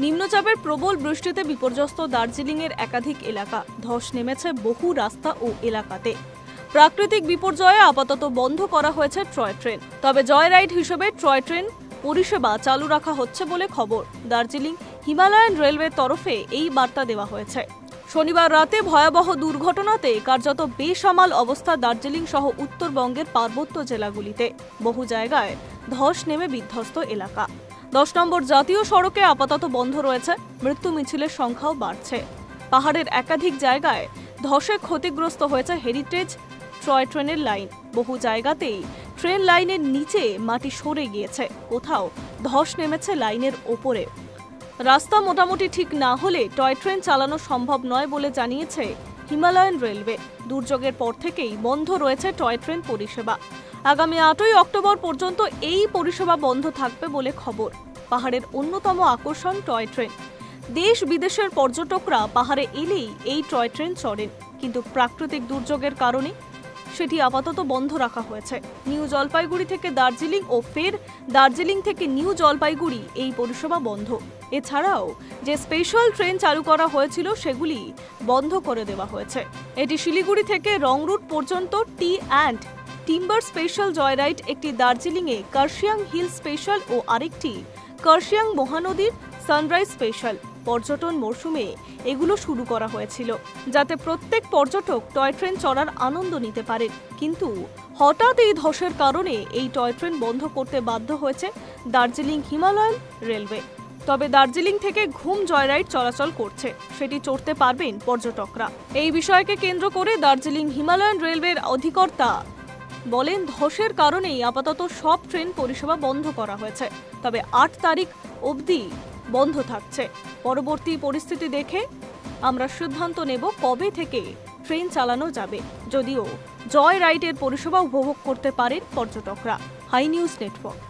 নিম্নচাপের প্রবল বৃষ্টিতে বিপর্যস্ত দার্জিলিংয়ের একাধিক এলাকা, ধস নেমেছে বহু রাস্তা ও এলাকাতে। প্রাকৃতিক বিপর্যয়ে আপাতত বন্ধ করা হয়েছে টয় ট্রেন, তবে জয় রাইড হিসেবে টয় ট্রেন পরিষেবা চালু রাখা হচ্ছে বলে খবর। দার্জিলিং হিমালয়ান রেলওয়ের তরফে এই বার্তা দেওয়া হয়েছে। শনিবার রাতে ভয়াবহ দুর্ঘটনাতে কার্যত বেসামাল অবস্থা দার্জিলিং সহ উত্তরবঙ্গের পার্বত্য জেলাগুলিতে। বহু জায়গায় ধস নেমে বিধ্বস্ত এলাকা। 10 নম্বর জাতীয় সড়কে আপাতত বন্ধ রয়েছে, মৃত্যু মিছিলের সংখ্যাও বাড়ছে। পাহাড়ের একাধিক জায়গায় ধসে ক্ষতিগ্রস্ত হয়েছে হেরিটেজ টয় ট্রেনের লাইন। বহু জায়গাতেই ট্রেন লাইনের নিচে মাটি সরে গিয়েছে, কোথাও ধস নেমেছে লাইনের ওপরে। রাস্তা মোটামুটি ঠিক না হলে টয় ট্রেন চালানো সম্ভব নয় বলে জানিয়েছে হিমালয়ান রেলওয়ে। দুর্যোগের পর থেকেই বন্ধ রয়েছে টয় ট্রেন পরিষেবা। আগামী 8ই অক্টোবর পর্যন্ত এই পরিষেবা বন্ধ থাকবে বলে খবর। পাহাড়ের অন্যতম আকর্ষণ টয় ট্রেন। দেশ বিদেশের পর্যটকরা পাহাড়ে এলেই এই টয় ট্রেন চড়েন, কিন্তু প্রাকৃতিক দুর্যোগের কারণে সেটি আপাতত বন্ধ রাখা হয়েছে। নিউ জলপাইগুড়ি থেকে দার্জিলিং ও ফের দার্জিলিং থেকে নিউ জলপাইগুড়ি এই পরিষেবা বন্ধ। এছাড়াও যে স্পেশাল ট্রেন চালু করা হয়েছিল সেগুলি বন্ধ করে দেওয়া হয়েছে। এটি শিলিগুড়ি থেকে রং রুট পর্যন্ত টি অ্যান্ড টিম্বার স্পেশাল জয়রাইড, একটি দার্জিলিংয়ে কার্শিয়াং হিল স্পেশাল ও আরেকটি কার্শিয়াং মহানদীর সানরাইজ স্পেশাল। পর্যটন মরশুমে এগুলো শুরু করা হয়েছিল যাতে প্রত্যেক পর্যটক টয় ট্রেন চড়ার আনন্দ নিতে পারেন, কিন্তু হঠাৎ এই ধসের কারণে এই টয় ট্রেন বন্ধ করতে বাধ্য হয়েছে দার্জিলিং হিমালয়ান রেলওয়ে। তবে দার্জিলিং থেকে ঘুম জয়রাইড চলাচল করছে, সেটি চড়তে পারবেন পর্যটকরা। এই বিষয়কে কেন্দ্র করে দার্জিলিং হিমালয়ান রেলওয়ের অধিকর্তা বলেন, ধসের কারণেই আপাতত সব ট্রেন পরিষেবা বন্ধ করা হয়েছে, তবে 8 তারিখ অবধি বন্ধ থাকছে। পরবর্তী পরিস্থিতি দেখে আমরা সিদ্ধান্ত নেব কবে থেকে ট্রেন চালানো যাবে। যদিও জয় রাইডের পরিষেবা উপভোগ করতে পারেন পর্যটকরা। Hi news network.